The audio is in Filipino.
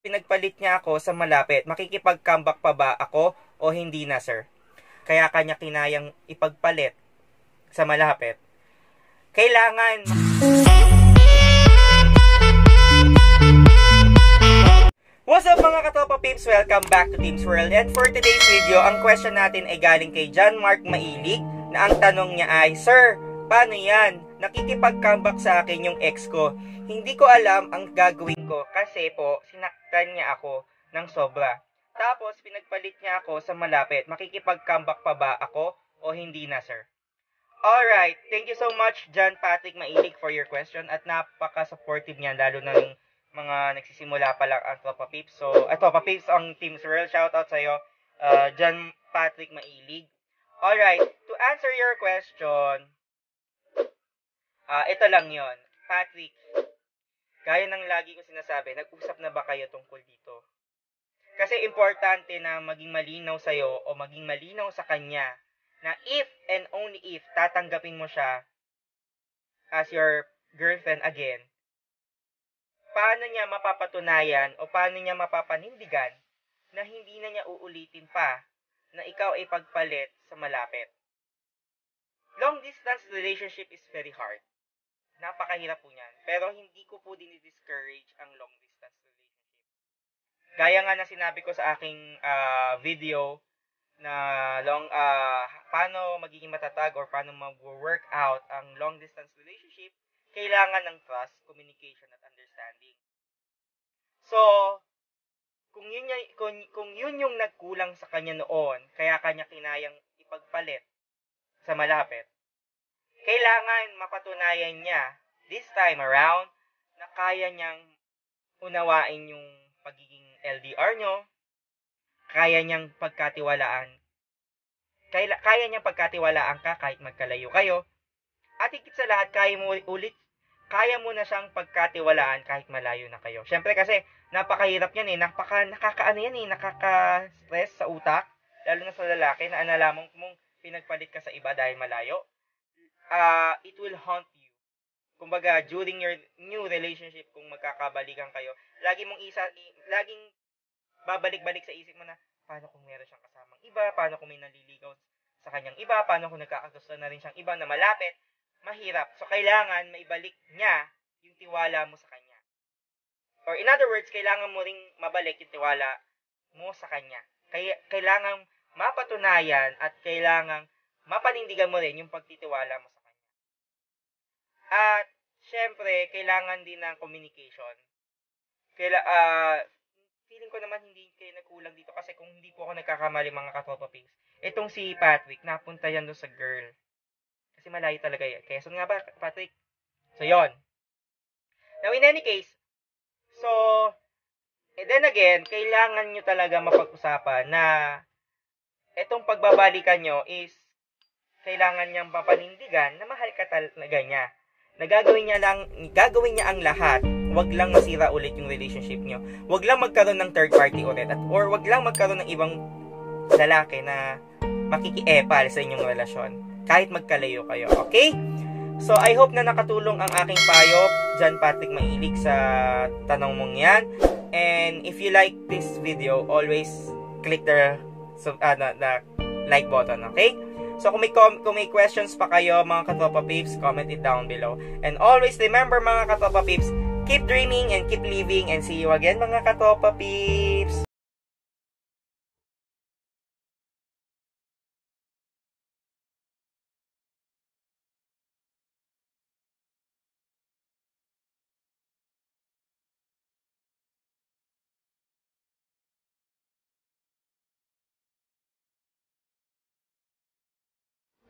Pinagpalit niya ako sa malapit. Makikipag-comeback pa ba ako o hindi na, sir? Kaya kanya kinayang ipagpalit sa malapit. Kailangan... What's up mga katopa peeps? Welcome back to Teams World. And for today's video, ang question natin ay galing kay John Mark Mailig na ang tanong niya ay, Sir, paano yan? Nakikipag-comeback sa akin yung ex ko. Hindi ko alam ang gagawin ko kasi po sinaktan niya ako ng sobra. Tapos pinagpalit niya ako sa malapit. Makikipag-comeback pa ba ako o hindi na, sir? Alright, thank you so much John Patrick Mailig for your question at napaka-supportive niya lalo na yung mga nagsisimula pa lang ang Tropa Peeps. So, Tropa Peeps ang Teams World. Shoutout sa'yo, John Patrick Mailig. Alright, to answer your question, ito lang yon, Patrick, gaya ng lagi ko sinasabi, nag-usap na ba kayo tungkol dito? Kasi importante na maging malinaw sa'yo o maging malinaw sa kanya na if and only if tatanggapin mo siya as your girlfriend again, paano niya mapapatunayan o paano niya mapapanindigan na hindi na niya uulitin pa na ikaw ay pagpalit sa malapit? Long distance relationship is very hard. Napakahirap po niyan. Pero hindi ko po dinidiscourage ang long distance relationship. Gaya nga na sinabi ko sa aking video na paano magiging matatag or paano mag-work out ang long distance relationship, kailangan ng trust, communication at understanding. So, kung yun yung nagkulang sa kanya noon, kaya kanya kinayang ipagpalit sa malapit, kailangan mapatunayan niya this time around na kaya niyang unawain yung pagiging LDR nyo, kaya niyang pagkatiwalaan ka kahit magkalayo kayo, at higit sa lahat, kaya mo na siyang pagkatiwalaan kahit malayo na kayo. Syempre kasi napakahirap yan nakaka-stress sa utak, lalo na sa lalaki na nalaman mong pinagpalit ka sa iba dahil malayo. It will haunt you. Kumbaga, during your new relationship, kung magkakabalikan kayo, laging babalik-balik sa isip mo na, paano kung meron siyang kasamang iba, paano kung may naliligaw sa kanyang iba, paano kung nagkakagusto na rin siyang iba na malapit, mahirap. So, kailangan maibalik niya yung tiwala mo sa kanya. Or in other words, kailangan mo ring mabalik yung tiwala mo sa kanya. Kailangan mapatunayan at kailangan mapanindigan mo rin yung pagtitiwala mo sa kanya. At, syempre, kailangan din ng communication. Feeling ko naman hindi kayo nagkulang dito kasi kung hindi po ako nagkakamali mga katropa peeps, itong si Patrick, napunta yan doon sa girl. Kasi malayo talaga yan. Quezon nga ba, Patrick? So, yon. Now, in any case, then again, kailangan nyo talaga mapag-usapan na itong pagbabalikan nyo is kailangan niyang papanindigan na mahal ka talaga niya. Na gagawin niya ang lahat, wag lang masira ulit yung relationship niyo. Wag lang magkaroon ng third party ulit or wag lang magkaroon ng ibang lalaki na makikiepal sa inyong relasyon kahit magkalayo kayo, okay? So I hope na nakatulong ang aking payo, John Patrick Mailig, sa tanong mong yan. And if you like this video, always click the like button, okay? So kung may questions pa kayo mga katropa peeps, comment it down below. And always remember mga katropa peeps, keep dreaming and keep living, and see you again mga katropa peeps!